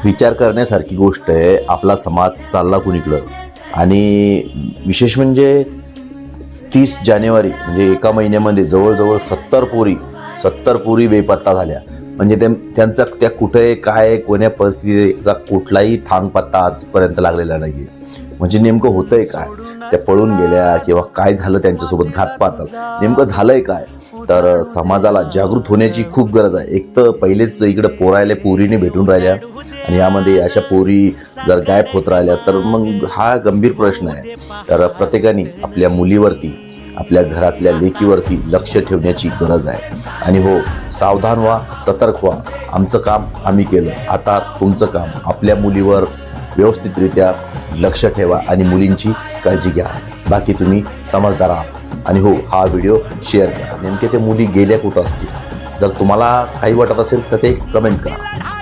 विचार करण्यासारखी गोष्ट आहे. आपला समाज चालला कुणीकडं. आणि विशेष म्हणजे 30 जानेवारी म्हणजे एका महिन्यामध्ये जवळजवळ 70 पोरी बेपत्ता झाल्या. म्हणजे त्यांचा त्या कुठे काय कोण्या परिस्थितीचा कुठलाही थांग पत्ता आजपर्यंत लागलेला नाही. म्हणजे नेमकं होतंय काय, त्या पळून गेल्या किंवा काय झालं त्यांच्यासोबत, घातपात झाला, नेमकं झालंय काय. तर समाजाला जागृत होण्याची खूप गरज आहे. एक तर पहिलेच इकडे पोरायला पोरीने भेटून राहिल्या आणि यामध्ये अशा पोरी जर गायब होत राहिल्या तर मग हा गंभीर प्रश्न आहे. तर प्रत्येकाने आपल्या मुलीवरती, आपल्या घरातल्या लेकीवरती लक्ष ठेवण्याची गरज आहे. आणि हो, सावधान व्हा, सतर्क व्हा. आमचं काम आम्ही केलं, आता तुमचं काम. आपल्या मुलीवर व्यवस्थितरित्या लक्ष ठेवा आणि मुलींची काळजी घ्या. बाकी तुम्ही समजदार आहात. आणि हो, हा व्हिडिओ शेअर करा. नेमके ते मुली गेल्या कुठं असतील. जर तुम्हाला काही वाटत असेल तर ते कमेंट करा.